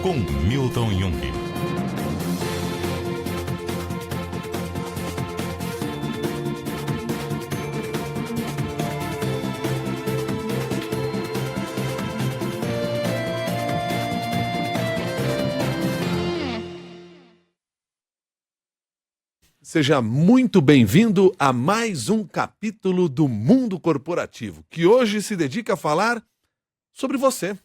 com Milton Jung. Seja muito bem-vindo a mais um capítulo do Mundo Corporativo, que hoje se dedica a falar sobre você,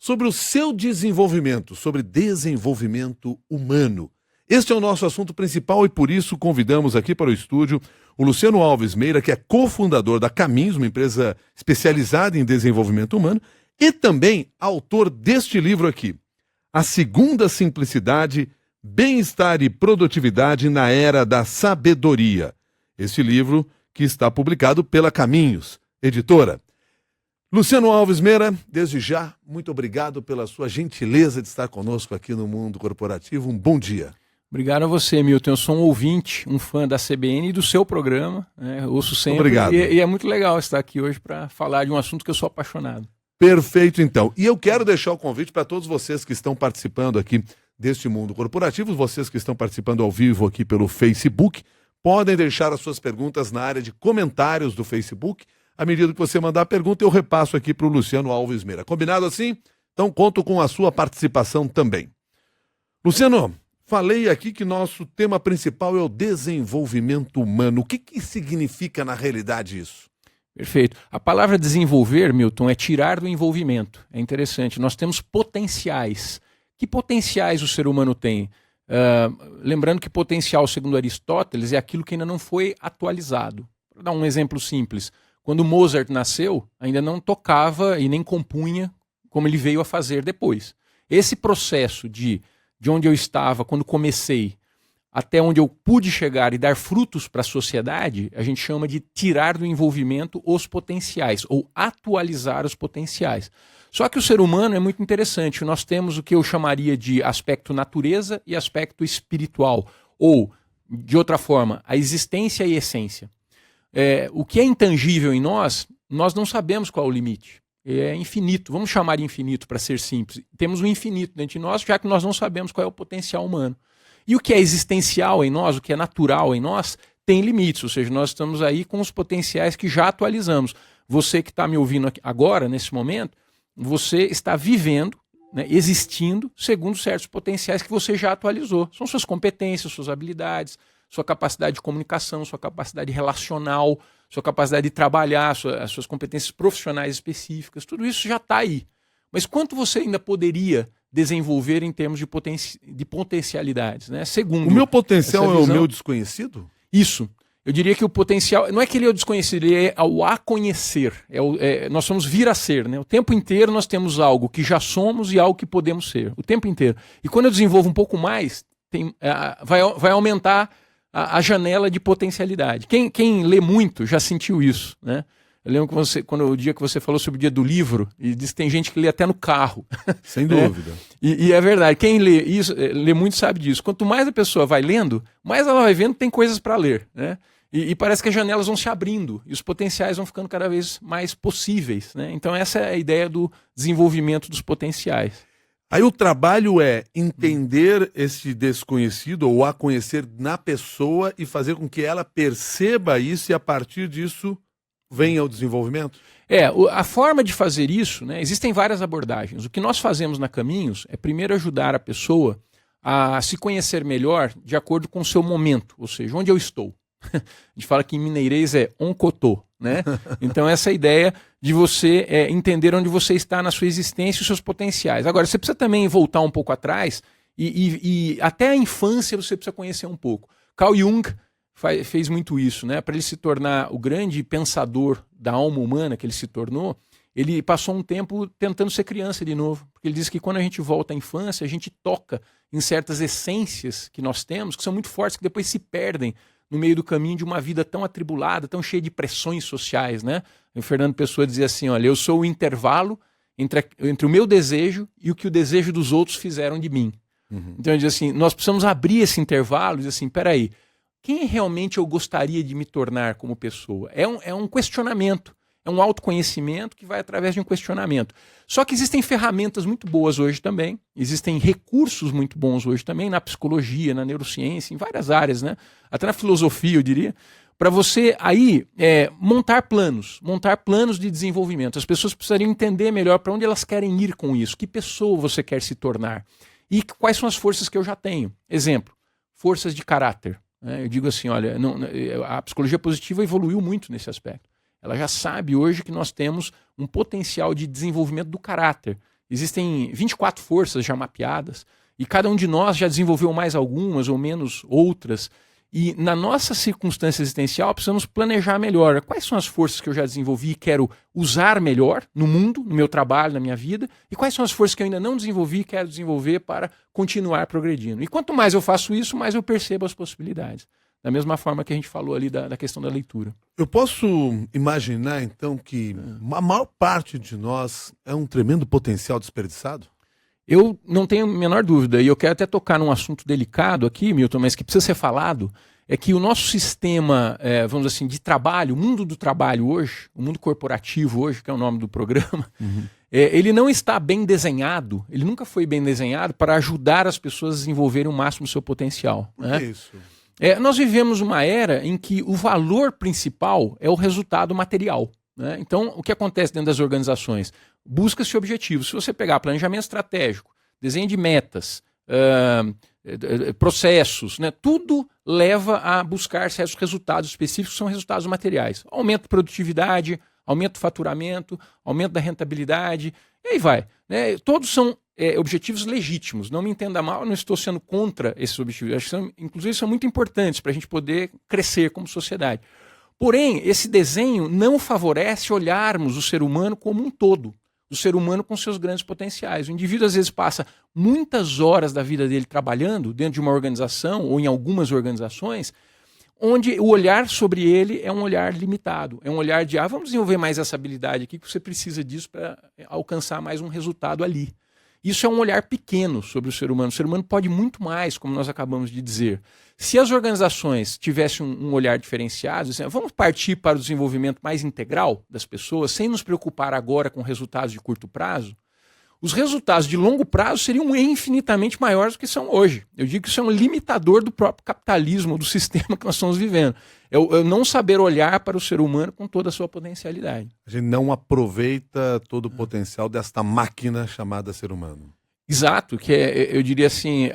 sobre o seu desenvolvimento, sobre desenvolvimento humano. Este é o nosso assunto principal e por isso convidamos aqui para o estúdio o Luciano Alves Meira, que é cofundador da Caminhos, uma empresa especializada em desenvolvimento humano, e também autor deste livro aqui, A Segunda Simplicidade, Bem-estar e Produtividade na Era da Sabedoria. Este livro que está publicado pela Caminhos, editora. Luciano Alves Meira, desde já, muito obrigado pela sua gentileza de estar conosco aqui no Mundo Corporativo. Um bom dia. Obrigado a você, Milton. Eu sou um ouvinte, um fã da CBN e do seu programa. Eu ouço sempre. Obrigado. E é muito legal estar aqui hoje para falar de um assunto que eu sou apaixonado. Perfeito, então. E eu quero deixar o convite para todos vocês que estão participando aqui deste Mundo Corporativo, vocês que estão participando ao vivo aqui pelo Facebook, podem deixar as suas perguntas na área de comentários do Facebook. À medida que você mandar a pergunta, eu repasso aqui para o Luciano Alves Meira. Combinado assim? Então conto com a sua participação também. Luciano, falei aqui que nosso tema principal é o desenvolvimento humano. O que significa na realidade isso? Perfeito. A palavra desenvolver, Milton, é tirar do envolvimento. É interessante. Nós temos potenciais. Que potenciais o ser humano tem? Lembrando que potencial, segundo Aristóteles, é aquilo que ainda não foi atualizado. Vou dar um exemplo simples. Quando Mozart nasceu, ainda não tocava e nem compunha como ele veio a fazer depois. Esse processo de onde eu estava quando comecei até onde eu pude chegar e dar frutos para a sociedade, a gente chama de tirar do envolvimento os potenciais, ou atualizar os potenciais. Só que o ser humano é muito interessante. Nós temos o que eu chamaria de aspecto natureza e aspecto espiritual, ou, de outra forma, a existência e a essência. O que é intangível em nós não sabemos qual é o limite. É infinito, vamos chamar de infinito para ser simples. Temos o infinito dentro de nós, já que nós não sabemos qual é o potencial humano. E o que é existencial em nós, o que é natural em nós, tem limites, ou seja, nós estamos aí com os potenciais que já atualizamos. Você que está me ouvindo aqui agora, nesse momento, você está vivendo, né, existindo, segundo certos potenciais que você já atualizou. São suas competências, suas habilidades, sua capacidade de comunicação, sua capacidade relacional, sua capacidade de trabalhar, as suas competências profissionais específicas, tudo isso já está aí. Mas quanto você ainda poderia desenvolver em termos de potencialidades, né? Segundo, o meu potencial é o meu desconhecido? Isso. Eu diria que o potencial, não é que ele é o desconhecido, ele é o a conhecer. Nós somos vir a ser, né? O tempo inteiro nós temos algo que já somos e algo que podemos ser. O tempo inteiro. E quando eu desenvolvo um pouco mais, vai aumentar a janela de potencialidade. Quem lê muito já sentiu isso, né? Eu lembro que o dia que você falou sobre o dia do livro, e disse que tem gente que lê até no carro. Sem dúvida. E é verdade, quem lê muito sabe disso. Quanto mais a pessoa vai lendo, mais ela vai vendo que tem coisas para ler, né? E parece que as janelas vão se abrindo e os potenciais vão ficando cada vez mais possíveis, né? Então essa é a ideia do desenvolvimento dos potenciais. Aí o trabalho é entender esse desconhecido ou a conhecer na pessoa e fazer com que ela perceba isso e a partir disso venha o desenvolvimento? A forma de fazer isso, né, existem várias abordagens. O que nós fazemos na Caminhos é primeiro ajudar a pessoa a se conhecer melhor de acordo com o seu momento, ou seja, onde eu estou. A gente fala que em mineirês é oncotô, né? Então essa ideia de você entender onde você está na sua existência e os seus potenciais. Agora, você precisa também voltar um pouco atrás e até a infância você precisa conhecer um pouco. Carl Jung fez muito isso, né? Para ele se tornar o grande pensador da alma humana que ele se tornou, ele passou um tempo tentando ser criança de novo. Porque ele diz que quando a gente volta à infância, a gente toca em certas essências que nós temos, que são muito fortes, que depois se perdem no meio do caminho de uma vida tão atribulada, tão cheia de pressões sociais, né? O Fernando Pessoa dizia assim, olha, eu sou o intervalo entre o meu desejo e o que o desejo dos outros fizeram de mim. Uhum. Então ele diz assim, nós precisamos abrir esse intervalo e dizer assim, peraí, quem realmente eu gostaria de me tornar como pessoa? É um questionamento. É um autoconhecimento que vai através de um questionamento. Só que existem ferramentas muito boas hoje também, existem recursos muito bons hoje também, na psicologia, na neurociência, em várias áreas, né? Até na filosofia, eu diria, para você aí montar planos de desenvolvimento. As pessoas precisariam entender melhor para onde elas querem ir com isso, que pessoa você quer se tornar e quais são as forças que eu já tenho. Exemplo, forças de caráter. Eu digo assim, olha, a psicologia positiva evoluiu muito nesse aspecto. Ela já sabe hoje que nós temos um potencial de desenvolvimento do caráter. Existem 24 forças já mapeadas e cada um de nós já desenvolveu mais algumas ou menos outras. E na nossa circunstância existencial precisamos planejar melhor. Quais são as forças que eu já desenvolvi e quero usar melhor no mundo, no meu trabalho, na minha vida? E quais são as forças que eu ainda não desenvolvi e quero desenvolver para continuar progredindo? E quanto mais eu faço isso, mais eu percebo as possibilidades. Da mesma forma que a gente falou ali da questão da leitura. Eu posso imaginar, então, que a maior parte de nós é um tremendo potencial desperdiçado? Eu não tenho a menor dúvida, e eu quero até tocar num assunto delicado aqui, Milton, mas que precisa ser falado, é que o nosso sistema, vamos dizer assim, de trabalho, o mundo do trabalho hoje, o mundo corporativo hoje, que é o nome do programa, ele não está bem desenhado, ele nunca foi bem desenhado para ajudar as pessoas a desenvolverem o máximo do seu potencial. Por que isso? Nós vivemos uma era em que o valor principal é o resultado material. Né? Então, o que acontece dentro das organizações? Busca-se objetivos. Se você pegar planejamento estratégico, desenho de metas, processos, né? Tudo leva a buscar certos resultados específicos, que são resultados materiais. Aumento de produtividade, aumento do faturamento, aumento da rentabilidade, e aí vai. Né? Todos são objetivos legítimos. Não me entenda mal, eu não estou sendo contra esses objetivos. Acho que inclusive, são muito importantes para a gente poder crescer como sociedade. Porém, esse desenho não favorece olharmos o ser humano como um todo, o ser humano com seus grandes potenciais. O indivíduo, às vezes, passa muitas horas da vida dele trabalhando dentro de uma organização ou em algumas organizações, onde o olhar sobre ele é um olhar limitado. É um olhar de, vamos desenvolver mais essa habilidade aqui, que você precisa disso para alcançar mais um resultado ali. Isso é um olhar pequeno sobre o ser humano. O ser humano pode muito mais, como nós acabamos de dizer. Se as organizações tivessem um olhar diferenciado, assim, vamos partir para o desenvolvimento mais integral das pessoas, sem nos preocupar agora com resultados de curto prazo, os resultados de longo prazo seriam infinitamente maiores do que são hoje. Eu digo que isso é um limitador do próprio capitalismo, do sistema que nós estamos vivendo. É o não saber olhar para o ser humano com toda a sua potencialidade. A gente não aproveita todo o potencial desta máquina chamada ser humano. Exato, que eu diria assim,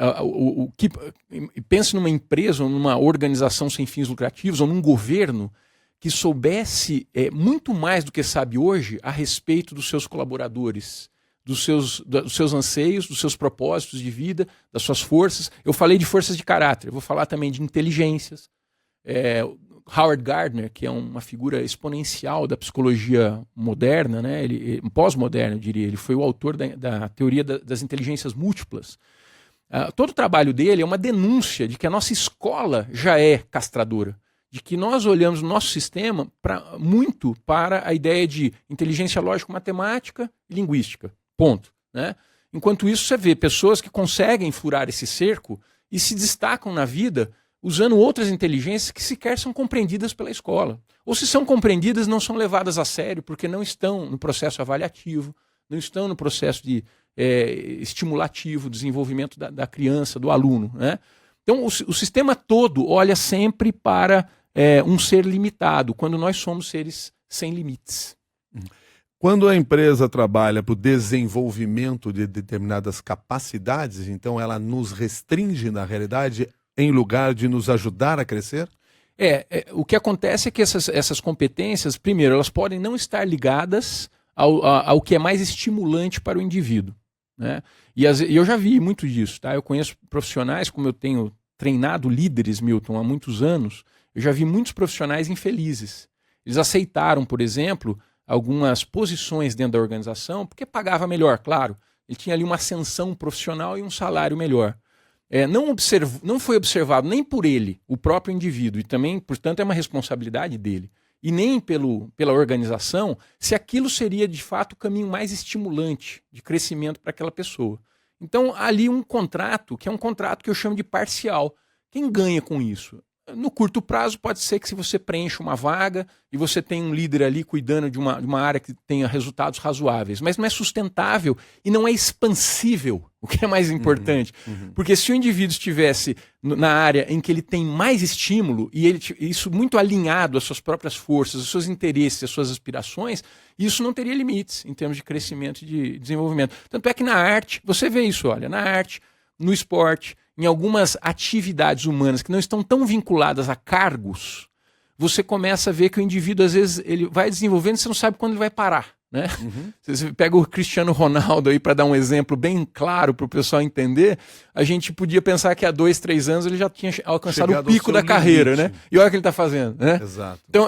pense numa empresa ou numa organização sem fins lucrativos ou num governo que soubesse muito mais do que sabe hoje a respeito dos seus colaboradores, dos seus anseios, dos seus propósitos de vida, das suas forças. Eu falei de forças de caráter, eu vou falar também de inteligências. Howard Gardner, que é uma figura exponencial da psicologia moderna, né? Pós-moderna, eu diria, ele foi o autor da teoria das inteligências múltiplas. Todo o trabalho dele é uma denúncia de que a nossa escola já é castradora, de que nós olhamos o nosso sistema muito para a ideia de inteligência lógico-matemática e linguística. Ponto. Né? Enquanto isso, você vê pessoas que conseguem furar esse cerco e se destacam na vida usando outras inteligências que sequer são compreendidas pela escola. Ou se são compreendidas, não são levadas a sério porque não estão no processo avaliativo, não estão no processo de estimulativo, desenvolvimento da criança, do aluno. Né? Então, o sistema todo olha sempre para um ser limitado, quando nós somos seres sem limites. Quando a empresa trabalha para o desenvolvimento de determinadas capacidades, então ela nos restringe na realidade em lugar de nos ajudar a crescer? O que acontece é que essas competências, primeiro, elas podem não estar ligadas ao que é mais estimulante para o indivíduo. Né? E eu já vi muito disso. Tá? Eu conheço profissionais, como eu tenho treinado líderes, Milton, há muitos anos, eu já vi muitos profissionais infelizes. Eles aceitaram, por exemplo, algumas posições dentro da organização porque pagava melhor, claro. Ele tinha ali uma ascensão profissional e um salário melhor. Não foi observado nem por ele, o próprio indivíduo, e também, portanto, é uma responsabilidade dele, e nem pela organização, se aquilo seria, de fato, o caminho mais estimulante de crescimento para aquela pessoa. Então, há ali um contrato, que é um contrato que eu chamo de parcial. Quem ganha com isso? No curto prazo, pode ser que se você preencha uma vaga e você tem um líder ali cuidando de uma área que tenha resultados razoáveis, mas não é sustentável e não é expansível, o que é mais importante. Porque se o indivíduo estivesse na área em que ele tem mais estímulo e isso muito alinhado às suas próprias forças, aos seus interesses, às suas aspirações, isso não teria limites em termos de crescimento e de desenvolvimento. Tanto é que na arte, você vê isso, olha, na arte, no esporte, em algumas atividades humanas que não estão tão vinculadas a cargos, você começa a ver que o indivíduo, às vezes, ele vai desenvolvendo e você não sabe quando ele vai parar, né? Você pega o Cristiano Ronaldo aí para dar um exemplo bem claro para o pessoal entender, a gente podia pensar que há 2, 3 anos ele já tinha alcançado o pico da carreira, né? E olha o que ele está fazendo, né? Exato. Então,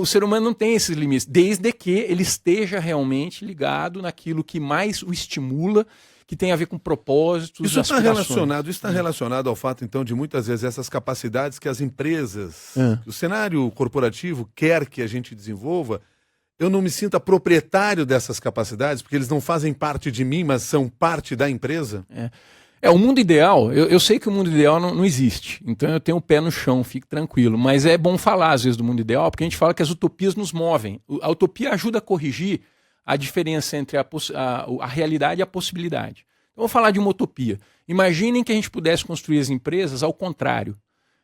o ser humano não tem esses limites, desde que ele esteja realmente ligado naquilo que mais o estimula, que tem a ver com propósitos, Isso está aspirações. relacionado ao fato, então, de muitas vezes essas capacidades que as empresas, o cenário corporativo quer que a gente desenvolva, eu não me sinta proprietário dessas capacidades, porque eles não fazem parte de mim, mas são parte da empresa? O mundo ideal, eu sei que o mundo ideal não existe, então eu tenho o pé no chão, fique tranquilo, mas é bom falar às vezes do mundo ideal, porque a gente fala que as utopias nos movem. A utopia ajuda a corrigir a diferença entre a realidade e a possibilidade. Então, vou falar de uma utopia. Imaginem que a gente pudesse construir as empresas ao contrário.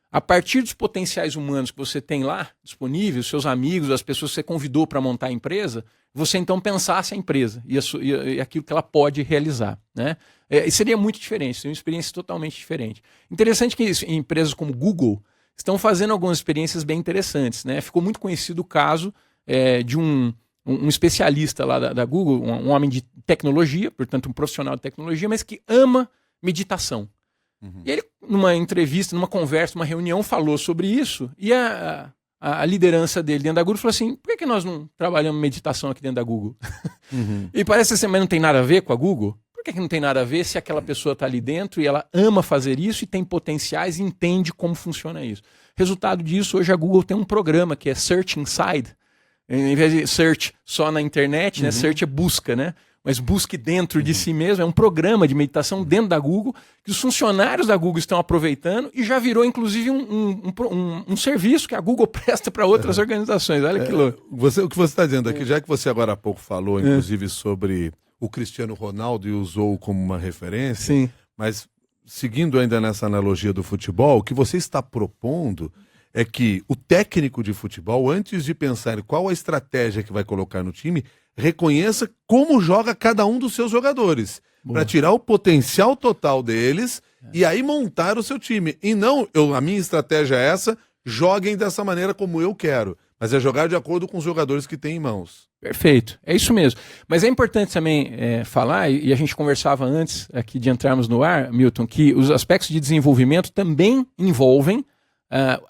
A partir dos potenciais humanos que você tem lá disponíveis, os seus amigos, as pessoas que você convidou para montar a empresa, você então pensasse a empresa e aquilo que ela pode realizar, né? E seria muito diferente, seria uma experiência totalmente diferente. Interessante que empresas como Google estão fazendo algumas experiências bem interessantes, né? Ficou muito conhecido o caso de um especialista lá da Google, um homem de tecnologia, portanto um profissional de tecnologia, mas que ama meditação. E ele, numa entrevista, numa conversa, numa reunião, falou sobre isso e a liderança dele dentro da Google falou assim, por que nós não trabalhamos meditação aqui dentro da Google? E parece assim, mas não tem nada a ver com a Google? Por que não tem nada a ver se aquela pessoa está ali dentro e ela ama fazer isso e tem potenciais e entende como funciona isso? Resultado disso, hoje a Google tem um programa que é Search Inside. Em vez de search só na internet, né? Search é busca, né? Mas busque dentro de si mesmo. É um programa de meditação dentro da Google que os funcionários da Google estão aproveitando e já virou, inclusive, um serviço que a Google presta para outras organizações. Olha que louco. O que você está dizendo aqui, já que você agora há pouco falou, inclusive, sobre o Cristiano Ronaldo e usou como uma referência, Sim. Mas seguindo ainda nessa analogia do futebol, o que você está propondo é que o técnico de futebol, antes de pensar em qual a estratégia que vai colocar no time, reconheça como joga cada um dos seus jogadores, para tirar o potencial total deles e aí montar o seu time. E não, a minha estratégia é essa, joguem dessa maneira como eu quero, mas é jogar de acordo com os jogadores que tem em mãos. Perfeito, é isso mesmo. Mas é importante também falar, e a gente conversava antes aqui de entrarmos no ar, Milton, que os aspectos de desenvolvimento também envolvem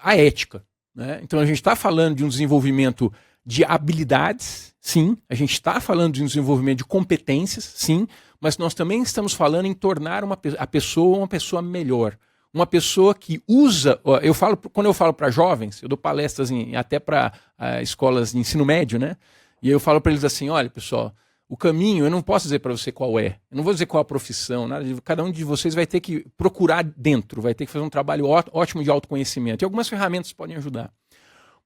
a ética, né? Então a gente está falando de um desenvolvimento de habilidades, sim, a gente está falando de um desenvolvimento de competências, sim, mas nós também estamos falando em tornar a pessoa uma pessoa melhor, uma pessoa que usa, quando eu falo para jovens, eu dou palestras até para escolas de ensino médio, né? E eu falo para eles assim, olha pessoal, o caminho, eu não posso dizer para você qual é, eu não vou dizer qual a profissão, nada, cada um de vocês vai ter que procurar dentro, vai ter que fazer um trabalho ótimo de autoconhecimento, e algumas ferramentas podem ajudar.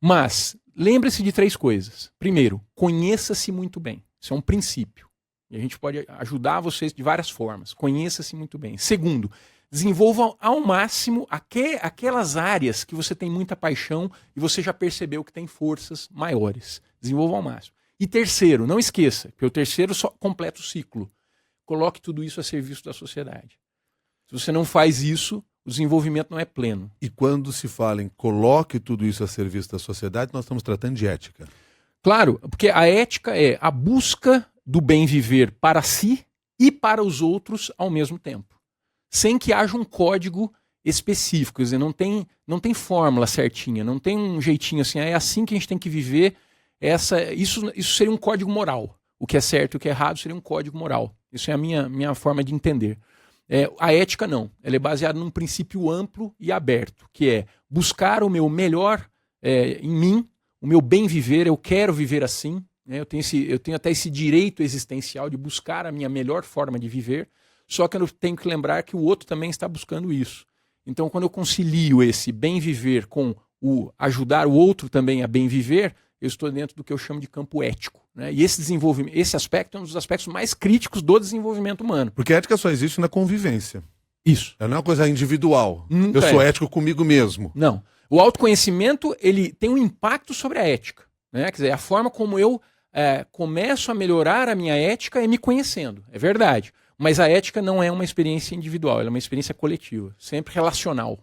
Mas, lembre-se de 3 coisas. Primeiro, conheça-se muito bem, isso é um princípio, e a gente pode ajudar vocês de várias formas, conheça-se muito bem. Segundo, desenvolva ao máximo aquelas áreas que você tem muita paixão e você já percebeu que tem forças maiores, desenvolva ao máximo. E terceiro, não esqueça, que o terceiro só completa o ciclo. Coloque tudo isso a serviço da sociedade. Se você não faz isso, o desenvolvimento não é pleno. E quando se fala em coloque tudo isso a serviço da sociedade, nós estamos tratando de ética. Claro, porque a ética é a busca do bem viver para si e para os outros ao mesmo tempo. Sem que haja um código específico, quer dizer, não tem fórmula certinha, não tem um jeitinho assim, é assim que a gente tem que viver. Isso seria um código moral. O que é certo e o que é errado seria um código moral. Isso é a minha forma de entender. A ética não. Ela é baseada num princípio amplo e aberto, que é buscar o meu melhor em mim, o meu bem viver, eu quero viver assim, né? Eu tenho até esse direito existencial de buscar a minha melhor forma de viver, só que eu tenho que lembrar que o outro também está buscando isso. Então, quando eu concilio esse bem viver com o ajudar o outro também a bem viver, eu estou dentro do que eu chamo de campo ético, né? E esse desenvolvimento, esse aspecto é um dos aspectos mais críticos do desenvolvimento humano. Porque a ética só existe na convivência. Isso. Ela não é uma coisa individual. Eu É. sou ético comigo mesmo. Não. O autoconhecimento, ele tem um impacto sobre a ética, né? Quer dizer, a forma como eu começo a melhorar a minha ética é me conhecendo, é verdade. Mas a ética não é uma experiência individual, ela é uma experiência coletiva, sempre relacional.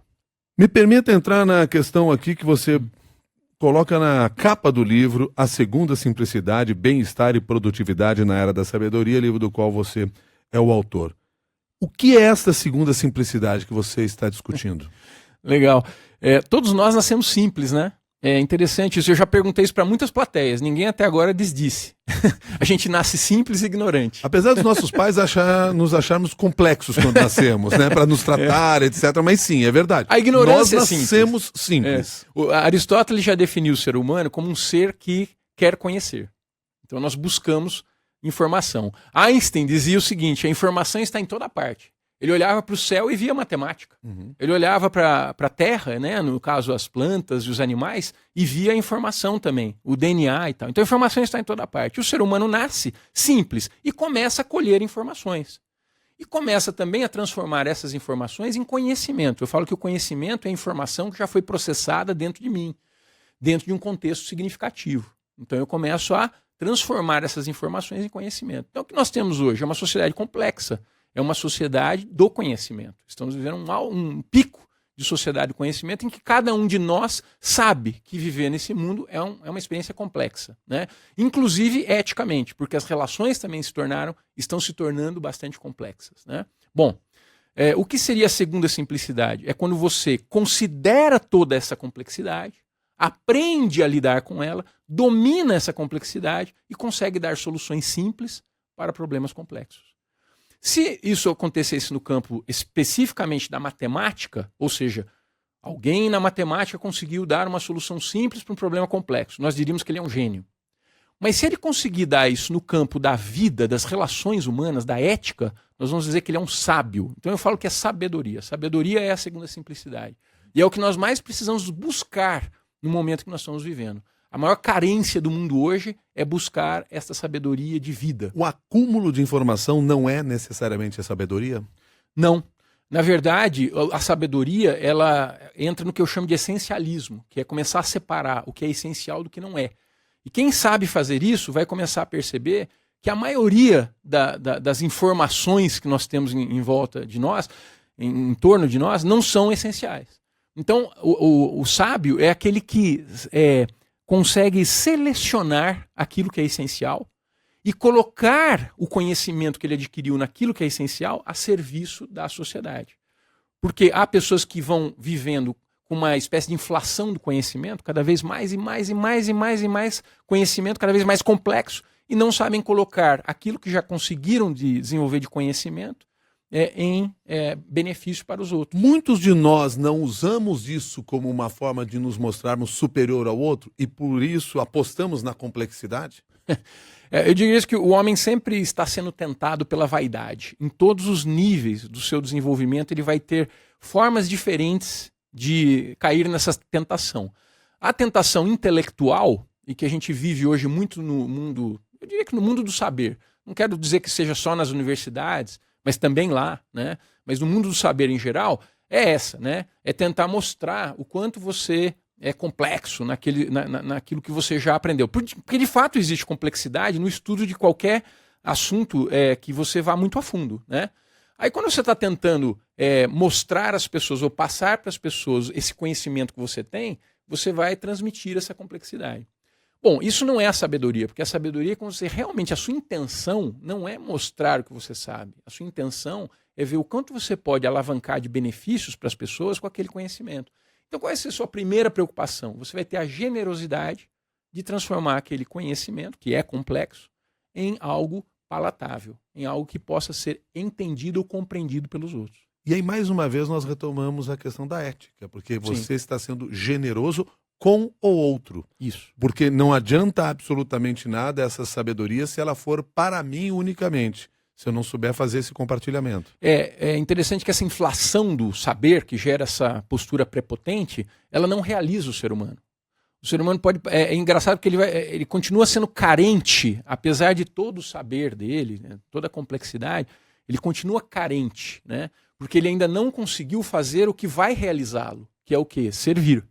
Me permita entrar na questão aqui que você coloca na capa do livro, A Segunda Simplicidade, Bem-Estar e Produtividade na Era da Sabedoria, livro do qual você é o autor. O que é esta segunda simplicidade que você está discutindo? Legal. Todos nós nascemos simples, né? É interessante isso. Eu já perguntei isso para muitas plateias. Ninguém até agora desdisse. A gente nasce simples e ignorante. Apesar dos nossos pais nos acharmos complexos quando nascemos, né? Para nos tratar, etc. Mas sim, é verdade. A ignorância Nós nascemos simples. Aristóteles já definiu o ser humano como um ser que quer conhecer. Então nós buscamos informação. Einstein dizia o seguinte: a informação está em toda parte. Ele olhava para o céu e via matemática. Ele olhava para a terra, né, no caso as plantas e os animais, e via a informação também, o DNA e tal. Então a informação está em toda parte. O ser humano nasce simples e começa a colher informações. E começa também a transformar essas informações em conhecimento. Eu falo que o conhecimento é a informação que já foi processada dentro de mim, dentro de um contexto significativo. Então eu começo a transformar essas informações em conhecimento. Então o que nós temos hoje é uma sociedade complexa. É uma sociedade do conhecimento. Estamos vivendo um pico de sociedade do conhecimento em que cada um de nós sabe que viver nesse mundo é uma experiência complexa, né? Inclusive eticamente, porque as relações também estão se tornando bastante complexas, né? Bom, o que seria a segunda simplicidade? É quando você considera toda essa complexidade, aprende a lidar com ela, domina essa complexidade e consegue dar soluções simples para problemas complexos. Se isso acontecesse no campo especificamente da matemática, ou seja, alguém na matemática conseguiu dar uma solução simples para um problema complexo, nós diríamos que ele é um gênio. Mas se ele conseguir dar isso no campo da vida, das relações humanas, da ética, nós vamos dizer que ele é um sábio. Então eu falo que é sabedoria. Sabedoria é a segunda simplicidade. E é o que nós mais precisamos buscar no momento que nós estamos vivendo. A maior carência do mundo hoje é buscar essa sabedoria de vida. O acúmulo de informação não é necessariamente a sabedoria? Não. Na verdade, a sabedoria ela entra no que eu chamo de essencialismo, que é começar a separar o que é essencial do que não é. E quem sabe fazer isso vai começar a perceber que a maioria das informações que nós temos em volta de nós, em torno de nós, não são essenciais. Então, o sábio é aquele que consegue selecionar aquilo que é essencial e colocar o conhecimento que ele adquiriu naquilo que é essencial a serviço da sociedade. Porque há pessoas que vão vivendo com uma espécie de inflação do conhecimento, cada vez mais e mais e mais e mais e mais conhecimento, cada vez mais complexo, e não sabem colocar aquilo que já conseguiram desenvolver de conhecimento em benefício para os outros. Muitos de nós não usamos isso como uma forma de nos mostrarmos superior ao outro e por isso apostamos na complexidade? Eu diria que o homem sempre está sendo tentado pela vaidade. Em todos os níveis do seu desenvolvimento, ele vai ter formas diferentes de cair nessa tentação. A tentação intelectual, e que a gente vive hoje muito no mundo, eu diria que no mundo do saber. Não quero dizer que seja só nas universidades, mas também lá, né? Mas no mundo do saber em geral, é essa, né? É tentar mostrar o quanto você é complexo naquilo que você já aprendeu. Porque de fato existe complexidade no estudo de qualquer assunto que você vá muito a fundo, né? Aí quando você está tentando mostrar às pessoas ou passar para as pessoas esse conhecimento que você tem, você vai transmitir essa complexidade. Bom, isso não é a sabedoria, porque a sabedoria é quando você realmente, a sua intenção não é mostrar o que você sabe. A sua intenção é ver o quanto você pode alavancar de benefícios para as pessoas com aquele conhecimento. Então qual vai ser a sua primeira preocupação? Você vai ter a generosidade de transformar aquele conhecimento, que é complexo, em algo palatável, em algo que possa ser entendido ou compreendido pelos outros. E aí, mais uma vez, nós retomamos a questão da ética, porque você está sendo generoso com o outro. Isso. Porque não adianta absolutamente nada essa sabedoria se ela for para mim unicamente. se eu não souber fazer esse compartilhamento. É interessante que essa inflação do saber, que gera essa postura prepotente, ela não realiza o ser humano. O ser humano pode... É engraçado porque ele continua sendo carente, apesar de todo o saber dele, né, toda a complexidade, ele continua carente, né? Porque ele ainda não conseguiu fazer o que vai realizá-lo, que é o quê? Servir.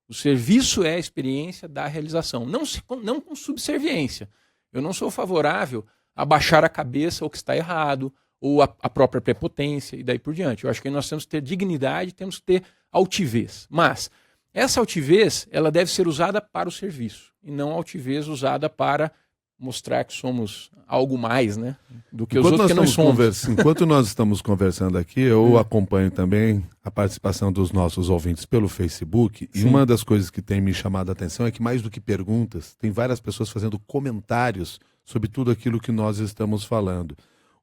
O serviço é a experiência da realização, não com subserviência. Eu não sou favorável a baixar a cabeça ao que está errado, ou a própria prepotência, e daí por diante. Eu acho que nós temos que ter dignidade, temos que ter altivez. Mas essa altivez, ela deve ser usada para o serviço, e não altivez usada para mostrar que somos algo mais, né, do que os outros que não somos. Enquanto nós estamos conversando aqui, eu acompanho também a participação dos nossos ouvintes pelo Facebook. Sim. E uma das coisas que tem me chamado a atenção é que, mais do que perguntas, tem várias pessoas fazendo comentários sobre tudo aquilo que nós estamos falando.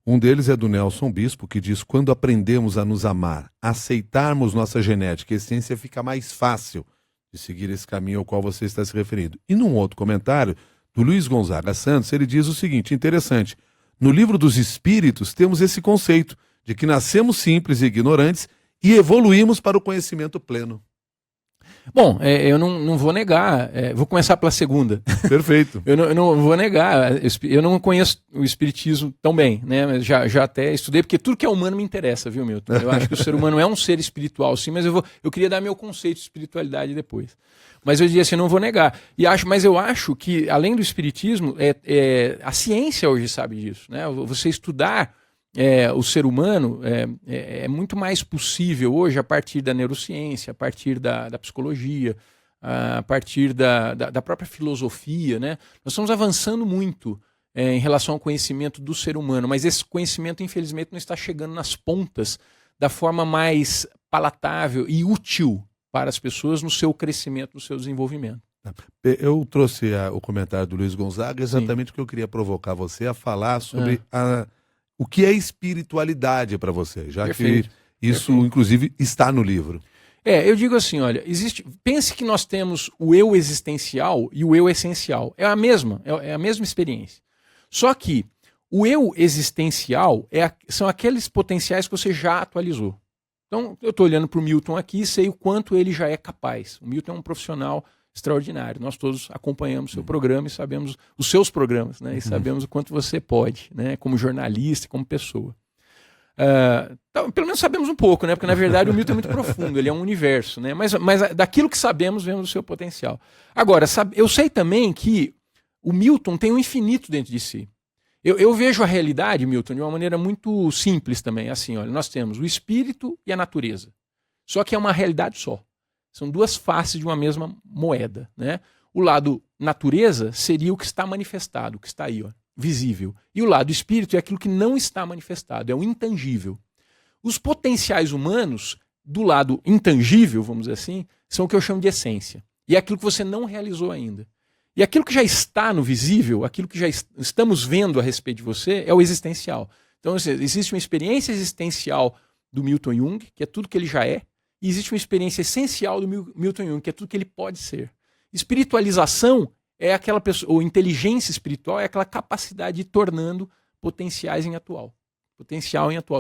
Um deles é do Nelson Bispo, que diz: quando aprendemos a nos amar, aceitarmos nossa genética e essência, fica mais fácil de seguir esse caminho ao qual você está se referindo. E num outro comentário, do Luiz Gonzaga Santos, ele diz o seguinte, interessante: no livro dos Espíritos temos esse conceito de que nascemos simples e ignorantes e evoluímos para o conhecimento pleno. Bom, eu não vou negar, vou começar pela segunda. Perfeito. eu não vou negar, eu não conheço o espiritismo tão bem, né? Mas já até estudei, porque tudo que é humano me interessa, viu, Milton? Eu acho que o ser humano é um ser espiritual, sim, mas eu queria dar meu conceito de espiritualidade depois. Mas eu dizia assim, eu não vou negar. Mas eu acho que, além do espiritismo, a ciência hoje sabe disso, né? Você estudar o ser humano é muito mais possível hoje a partir da neurociência, a partir da psicologia, a partir da própria filosofia, né? Nós estamos avançando muito em relação ao conhecimento do ser humano, mas esse conhecimento, infelizmente, não está chegando nas pontas da forma mais palatável e útil para as pessoas no seu crescimento, no seu desenvolvimento. Eu trouxe o comentário do Luiz Gonzaga exatamente porque eu queria provocar você a falar sobre o que é espiritualidade para você, já Perfeito. Que isso, Perfeito. Inclusive, está no livro. Eu digo assim, olha, pense que nós temos o eu existencial e o eu essencial. É a mesma experiência. Só que o eu existencial são aqueles potenciais que você já atualizou. Então, eu estou olhando para o Milton aqui e sei o quanto ele já é capaz. O Milton é um profissional extraordinário. Nós todos acompanhamos o seu programa e sabemos os seus programas, né? E sabemos o quanto você pode, né? Como jornalista, como pessoa. Então, pelo menos sabemos um pouco, né? Porque na verdade o Milton é muito profundo, ele é um universo, né? Mas daquilo que sabemos, vemos o seu potencial. Agora, eu sei também que o Milton tem um infinito dentro de si. Eu vejo a realidade, Milton, de uma maneira muito simples também. Assim, olha, nós temos o espírito e a natureza. Só que é uma realidade só. São duas faces de uma mesma moeda, né? O lado natureza seria o que está manifestado, o que está aí, ó, visível. E o lado espírito é aquilo que não está manifestado, é o intangível. Os potenciais humanos, do lado intangível, vamos dizer assim, são o que eu chamo de essência. E é aquilo que você não realizou ainda. E aquilo que já está no visível, aquilo que já estamos vendo a respeito de você, é o existencial. Então, existe uma experiência existencial do Milton Jung, que é tudo que ele já é, e existe uma experiência essencial do Milton Jung, que é tudo que ele pode ser. Espiritualização é aquela pessoa, ou inteligência espiritual é aquela capacidade de ir tornando potencial em atual.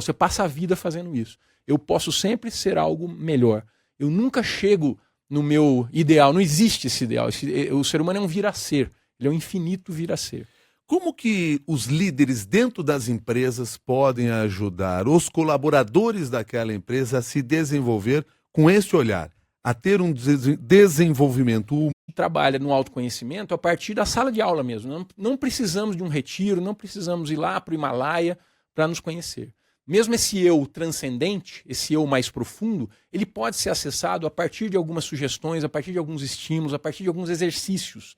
Você passa a vida fazendo isso. Eu posso sempre ser algo melhor. Eu nunca chego no meu ideal, não existe esse ideal. O ser humano é um vir-a-ser, ele é um infinito vir-a-ser. Como que os líderes dentro das empresas podem ajudar os colaboradores daquela empresa a se desenvolver com esse olhar, a ter um desenvolvimento? Trabalha no autoconhecimento a partir da sala de aula mesmo. Não precisamos de um retiro, não precisamos ir lá para o Himalaia para nos conhecer. Mesmo esse eu transcendente, esse eu mais profundo, ele pode ser acessado a partir de algumas sugestões, a partir de alguns estímulos, a partir de alguns exercícios.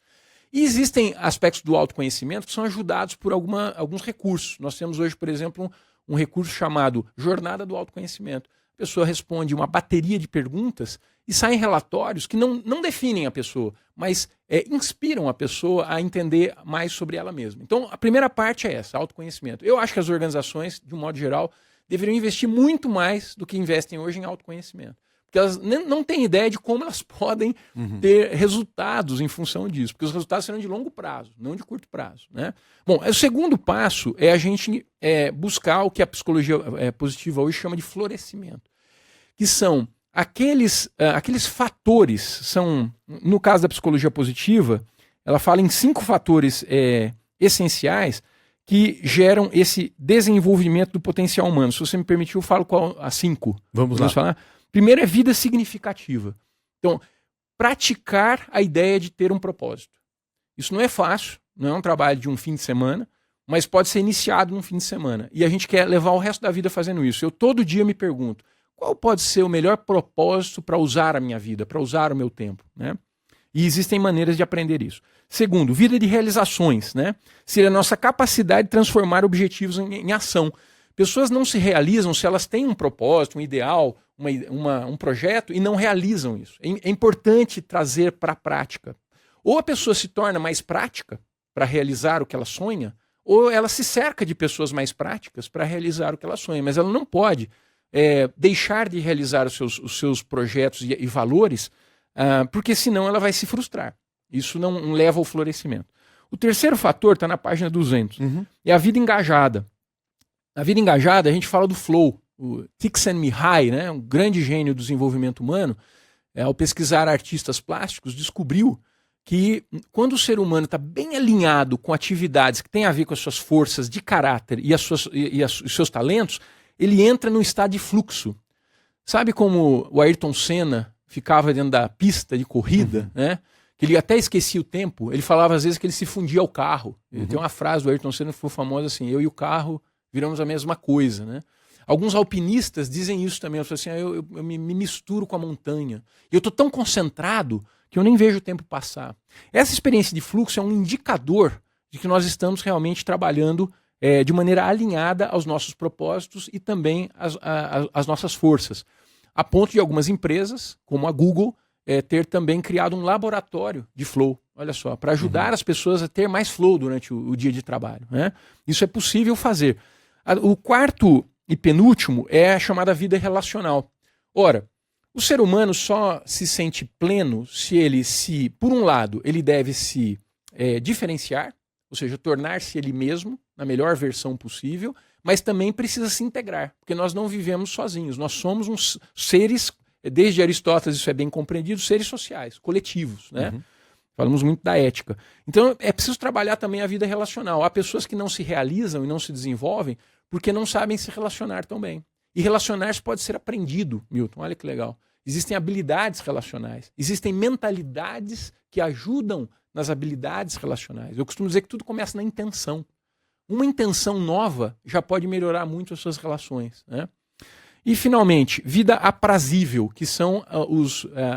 E existem aspectos do autoconhecimento que são ajudados por alguns recursos. Nós temos hoje, por exemplo, um recurso chamado Jornada do Autoconhecimento. A pessoa responde uma bateria de perguntas e saem relatórios que não definem a pessoa, mas inspiram a pessoa a entender mais sobre ela mesma. Então, a primeira parte é essa, autoconhecimento. Eu acho que as organizações, de um modo geral, deveriam investir muito mais do que investem hoje em autoconhecimento. porque elas não têm ideia de como elas podem ter resultados em função disso, porque os resultados serão de longo prazo, não de curto prazo, né? Bom, o segundo passo é a gente buscar o que a psicologia positiva hoje chama de florescimento, que são aqueles fatores, no caso da psicologia positiva, ela fala em 5 fatores essenciais que geram esse desenvolvimento do potencial humano. Se você me permitir, eu falo as 5. Vamos lá. Falar? Primeiro é vida significativa. Então, praticar a ideia de ter um propósito. Isso não é fácil, não é um trabalho de um fim de semana, mas pode ser iniciado num fim de semana. E a gente quer levar o resto da vida fazendo isso. Eu todo dia me pergunto, qual pode ser o melhor propósito para usar a minha vida, para usar o meu tempo, né? E existem maneiras de aprender isso. Segundo, vida de realizações, né? Seria a nossa capacidade de transformar objetivos em ação. Pessoas não se realizam se elas têm um propósito, um ideal, um projeto e não realizam isso. É importante trazer para a prática. Ou a pessoa se torna mais prática para realizar o que ela sonha, ou ela se cerca de pessoas mais práticas para realizar o que ela sonha. Mas ela não pode deixar de realizar os seus projetos e valores, porque senão ela vai se frustrar. Isso não leva ao florescimento. O terceiro fator está na página 200. É a vida engajada. Na vida engajada, a gente fala do flow. O Csikszentmihalyi, né, um grande gênio do desenvolvimento humano, ao pesquisar artistas plásticos, descobriu que quando o ser humano está bem alinhado com atividades que têm a ver com as suas forças de caráter e os seus talentos, ele entra num estado de fluxo. Sabe como o Ayrton Senna ficava dentro da pista de corrida, né? Que ele até esquecia o tempo, ele falava às vezes que ele se fundia ao carro. Tem uma frase do Ayrton Senna que ficou famosa assim, eu e o carro viramos a mesma coisa, né? Alguns alpinistas dizem isso também, assim, eu me misturo com a montanha. Eu estou tão concentrado que eu nem vejo o tempo passar. Essa experiência de fluxo é um indicador de que nós estamos realmente trabalhando de maneira alinhada aos nossos propósitos e também às nossas forças. A ponto de algumas empresas, como a Google, ter também criado um laboratório de flow, olha só, para ajudar as pessoas a ter mais flow durante o dia de trabalho, né? Isso é possível fazer. O quarto e penúltimo é a chamada vida relacional. Ora, o ser humano só se sente pleno se por um lado, ele deve se diferenciar, ou seja, tornar-se ele mesmo na melhor versão possível, mas também precisa se integrar, porque nós não vivemos sozinhos, nós somos uns seres, desde Aristóteles isso é bem compreendido, seres sociais, coletivos, né? Falamos muito da ética. Então é preciso trabalhar também a vida relacional. Há pessoas que não se realizam e não se desenvolvem porque não sabem se relacionar tão bem. E relacionar-se pode ser aprendido, Milton, olha que legal. Existem habilidades relacionais, existem mentalidades que ajudam nas habilidades relacionais. Eu costumo dizer que tudo começa na intenção. Uma intenção nova já pode melhorar muito as suas relações, né? E, finalmente, vida aprazível, que são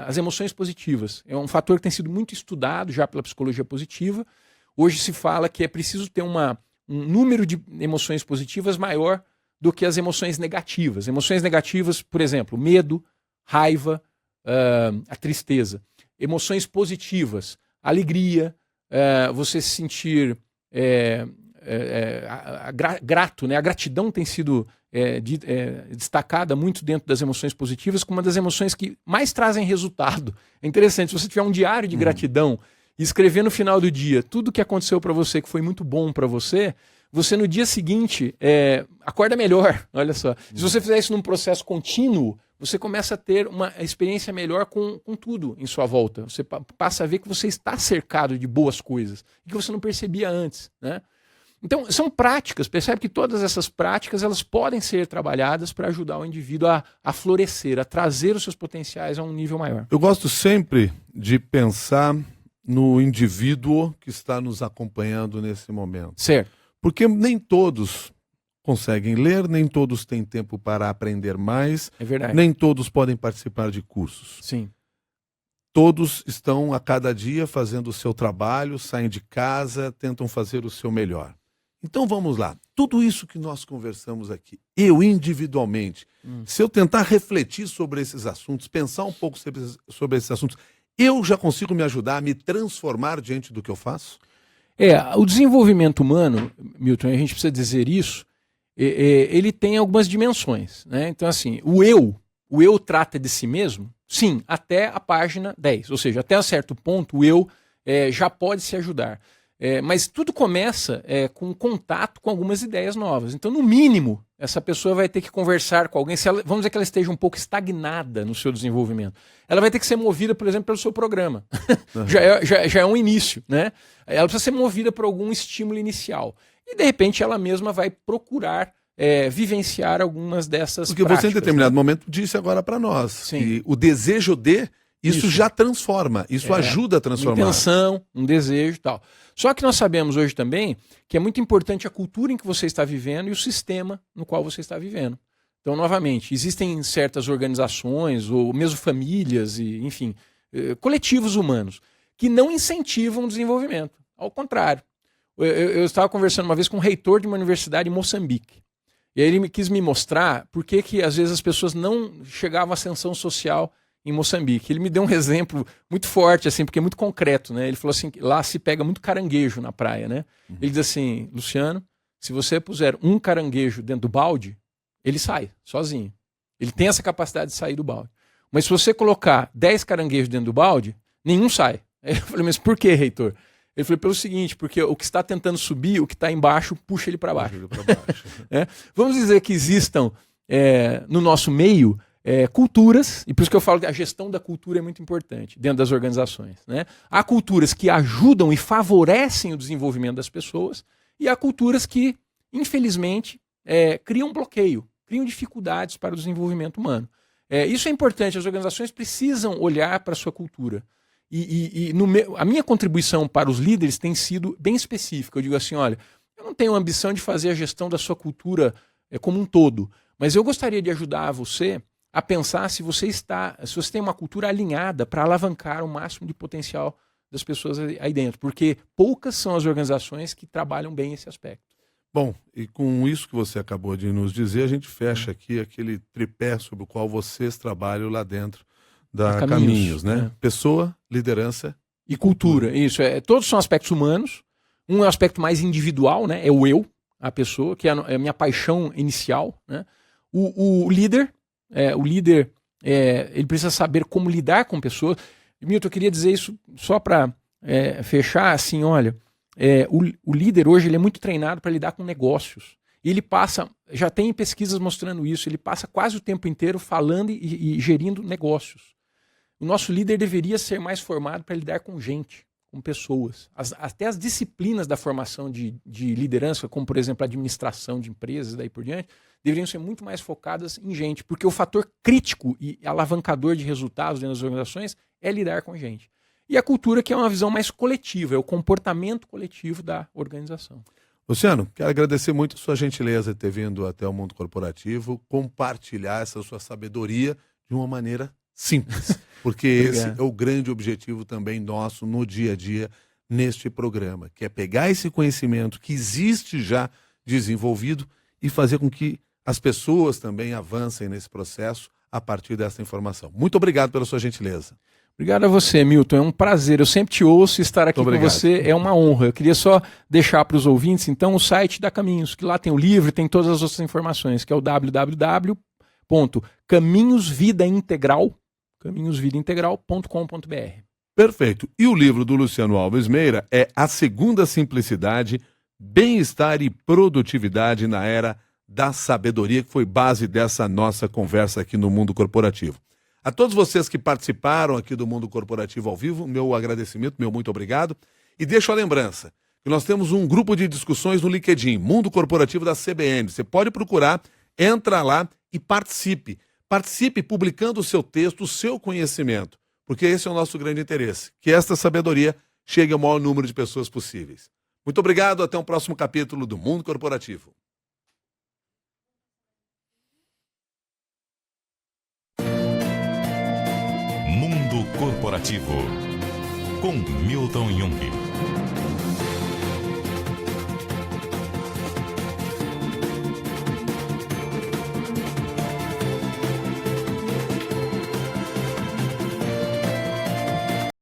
as emoções positivas. É um fator que tem sido muito estudado já pela psicologia positiva. Hoje se fala que é preciso ter um número de emoções positivas maior do que as emoções negativas. Emoções negativas, por exemplo, medo, raiva, a tristeza. Emoções positivas, alegria, você se sentir grato, né? A gratidão tem sido destacada muito dentro das emoções positivas como uma das emoções que mais trazem resultado. É interessante, se você tiver um diário de gratidão e escrever no final do dia tudo o que aconteceu para você que foi muito bom para você, você no dia seguinte acorda melhor, olha só. Se você fizer isso num processo contínuo, você começa a ter uma experiência melhor com tudo em sua volta. Você passa a ver que você está cercado de boas coisas e que você não percebia antes, né? Então, são práticas, percebe que todas essas práticas elas podem ser trabalhadas para ajudar o indivíduo a florescer, a trazer os seus potenciais a um nível maior. Eu gosto sempre de pensar no indivíduo que está nos acompanhando nesse momento. Certo. Porque nem todos conseguem ler, nem todos têm tempo para aprender mais, É verdade. nem todos podem participar de cursos. Sim. Todos estão a cada dia fazendo o seu trabalho, saem de casa, tentam fazer o seu melhor. Então vamos lá, tudo isso que nós conversamos aqui, eu individualmente, se eu tentar refletir sobre esses assuntos, pensar um pouco sobre esses assuntos, eu já consigo me ajudar a me transformar diante do que eu faço? O desenvolvimento humano, Milton, a gente precisa dizer isso, ele tem algumas dimensões, né? Então assim, o o eu trata de si mesmo? Sim, até a página 10. Ou seja, até um certo ponto o eu já pode se ajudar. Mas tudo começa com contato com algumas ideias novas. Então, no mínimo, essa pessoa vai ter que conversar com alguém. Vamos dizer que ela esteja um pouco estagnada no seu desenvolvimento. Ela vai ter que ser movida, por exemplo, pelo seu programa. Uhum. já é um início, né? Ela precisa ser movida por algum estímulo inicial. E, de repente, ela mesma vai procurar vivenciar algumas dessas Porque práticas. Você, em determinado momento, disse agora para nós. Sim. Que o desejo isso já transforma, isso ajuda a transformar. Uma intenção, um desejo e tal. Só que nós sabemos hoje também que é muito importante a cultura em que você está vivendo e o sistema no qual você está vivendo. Então, novamente, existem certas organizações ou mesmo famílias, e, enfim, coletivos humanos que não incentivam o desenvolvimento. Ao contrário. Eu estava conversando uma vez com um reitor de uma universidade em Moçambique. E aí ele quis me mostrar por que às vezes as pessoas não chegavam à ascensão social em Moçambique. Ele me deu um exemplo muito forte, assim, porque é muito concreto, né? Ele falou assim, lá se pega muito caranguejo na praia, né? Ele diz assim, Luciano, se você puser um caranguejo dentro do balde, ele sai, sozinho. Ele tem essa capacidade de sair do balde. Mas se você colocar 10 caranguejos dentro do balde, nenhum sai. Aí eu falei, mas por que, reitor? Ele falou, pelo seguinte, porque o que está tentando subir, o que está embaixo, puxa ele para baixo. Vamos dizer que existam no nosso meio culturas, e por isso que eu falo que a gestão da cultura é muito importante dentro das organizações, né? Há culturas que ajudam e favorecem o desenvolvimento das pessoas e há culturas que, infelizmente, criam bloqueio, criam dificuldades para o desenvolvimento humano. Isso é importante, as organizações precisam olhar para a sua cultura. A minha contribuição para os líderes tem sido bem específica. Eu digo assim, olha, eu não tenho a ambição de fazer a gestão da sua cultura como um todo, mas eu gostaria de ajudar você a pensar se você tem uma cultura alinhada para alavancar o máximo de potencial das pessoas aí dentro, porque poucas são as organizações que trabalham bem esse aspecto. Bom, e com isso que você acabou de nos dizer, a gente fecha aqui aquele tripé sobre o qual vocês trabalham lá dentro da Caminhos, né? Pessoa, liderança e cultura. Isso, todos são aspectos humanos. Um é um aspecto mais individual, né? É o eu, a pessoa, que é a minha paixão inicial, né? O líder, ele precisa saber como lidar com pessoas. Milton, eu queria dizer isso só para fechar, assim, olha, o líder hoje ele é muito treinado para lidar com negócios. E ele passa, já tem pesquisas mostrando isso, ele passa quase o tempo inteiro falando e gerindo negócios. O nosso líder deveria ser mais formado para lidar com gente, com pessoas. Até as disciplinas da formação de liderança, como, por exemplo, a administração de empresas e daí por diante, deveriam ser muito mais focadas em gente, porque o fator crítico e alavancador de resultados dentro das organizações é lidar com gente. E a cultura, que é uma visão mais coletiva, é o comportamento coletivo da organização. Luciano, quero agradecer muito a sua gentileza de ter vindo até o mundo corporativo, compartilhar essa sua sabedoria de uma maneira simples, porque esse é o grande objetivo também nosso no dia a dia neste programa, que é pegar esse conhecimento que existe já desenvolvido e fazer com que as pessoas também avancem nesse processo a partir dessa informação. Muito obrigado pela sua gentileza. Obrigado a você, Milton. É um prazer. Eu sempre te ouço, estar aqui com você é uma honra. Eu queria só deixar para os ouvintes, então, o site da Caminhos, que lá tem o livro, tem todas as outras informações, que é o www.caminhosvidaintegral.com.br. Perfeito. E o livro do Luciano Alves Meira é A Segunda Simplicidade, Bem-Estar e Produtividade na Era da Sabedoria, que foi base dessa nossa conversa aqui no Mundo Corporativo. A todos vocês que participaram aqui do Mundo Corporativo ao vivo, meu agradecimento, meu muito obrigado. E deixo a lembrança que nós temos um grupo de discussões no LinkedIn, Mundo Corporativo da CBN. Você pode procurar, entra lá e participe. Participe publicando o seu texto, o seu conhecimento, porque esse é o nosso grande interesse, que esta sabedoria chegue ao maior número de pessoas possíveis. Muito obrigado, até um próximo capítulo do Mundo Corporativo. Mundo Corporativo, com Milton Jung.